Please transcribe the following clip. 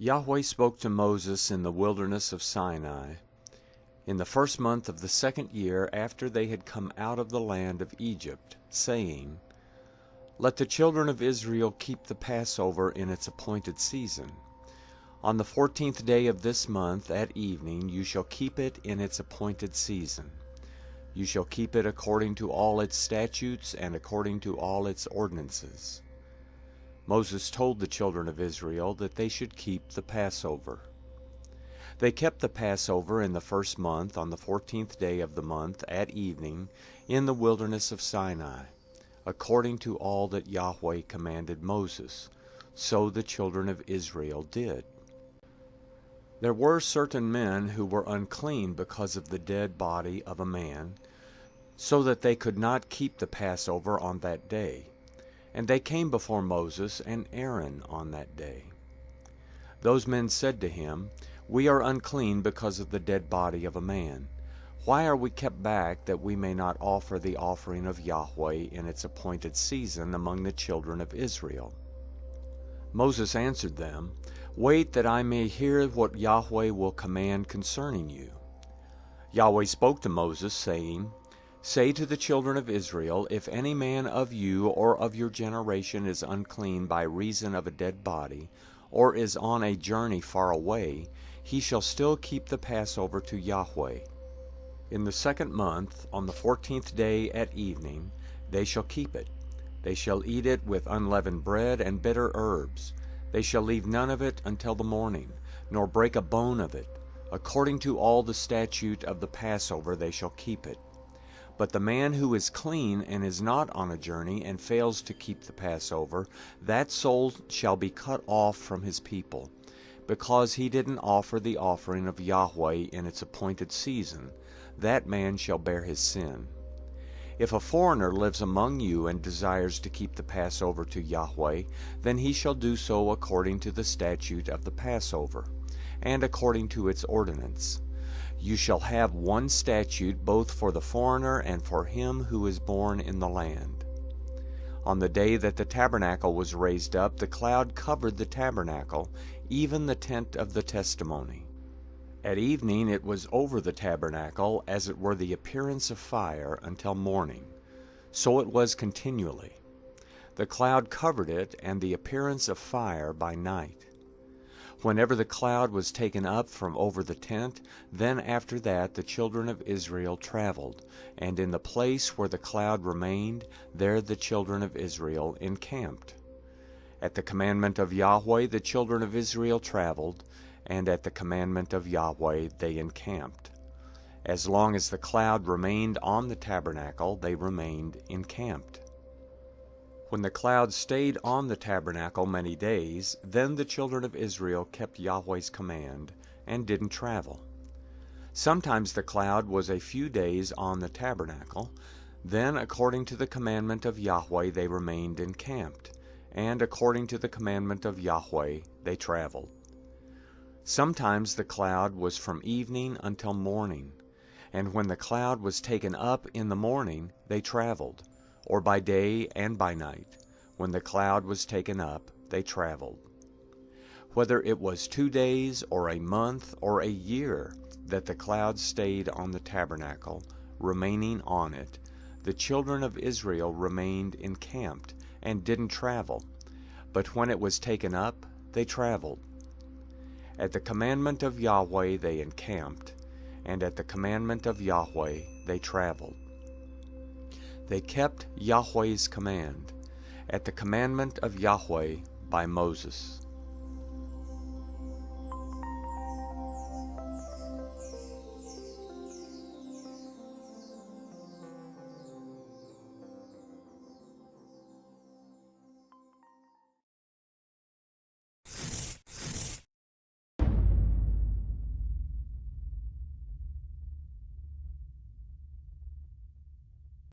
Yahweh spoke to Moses in the wilderness of Sinai, in the first month of the second year after they had come out of the land of Egypt, saying, Let the children of Israel keep the Passover in its appointed season. On the 14th day of this month at evening you shall keep it in its appointed season. You shall keep it according to all its statutes and according to all its ordinances. Moses told the children of Israel that they should keep the Passover. They kept the Passover in the first month on the 14th day of the month at evening in the wilderness of Sinai, according to all that Yahweh commanded Moses. So the children of Israel did. There were certain men who were unclean because of the dead body of a man, so that they could not keep the Passover on that day. And they came before Moses and Aaron on that day. Those men said to him, We are unclean because of the dead body of a man. Why are we kept back that we may not offer the offering of Yahweh in its appointed season among the children of Israel? Moses answered them, Wait that I may hear what Yahweh will command concerning you. Yahweh spoke to Moses, saying, Say to the children of Israel, If any man of you or of your generation is unclean by reason of a dead body, or is on a journey far away, he shall still keep the Passover to Yahweh. In the second month, on the 14th day at evening, they shall keep it. They shall eat it with unleavened bread and bitter herbs. They shall leave none of it until the morning, nor break a bone of it. According to all the statute of the Passover they shall keep it. But the man who is clean and is not on a journey and fails to keep the Passover, that soul shall be cut off from his people, because he didn't offer the offering of Yahweh in its appointed season. That man shall bear his sin. If a foreigner lives among you and desires to keep the Passover to Yahweh, then he shall do so according to the statute of the Passover, and according to its ordinance. You shall have one statute both for the foreigner and for him who is born in the land. On the day that the tabernacle was raised up, the cloud covered the tabernacle, even the tent of the testimony. At evening it was over the tabernacle, as it were the appearance of fire, until morning. So it was continually. The cloud covered it, and the appearance of fire by night. Whenever the cloud was taken up from over the tent, then after that the children of Israel traveled, and in the place where the cloud remained, there the children of Israel encamped. At the commandment of Yahweh the children of Israel traveled, and at the commandment of Yahweh they encamped. As long as the cloud remained on the tabernacle, they remained encamped. When the cloud stayed on the tabernacle many days, then the children of Israel kept Yahweh's command and didn't travel. Sometimes the cloud was a few days on the tabernacle. Then according to the commandment of Yahweh they remained encamped, and according to the commandment of Yahweh they traveled. Sometimes the cloud was from evening until morning, and when the cloud was taken up in the morning they traveled, or by day and by night. When the cloud was taken up, they traveled. Whether it was 2 days, or a month, or a year, that the cloud stayed on the tabernacle, remaining on it, the children of Israel remained encamped, and didn't travel. But when it was taken up, they traveled. At the commandment of Yahweh they encamped, and at the commandment of Yahweh they traveled. They kept Yahweh's command, at the commandment of Yahweh by Moses.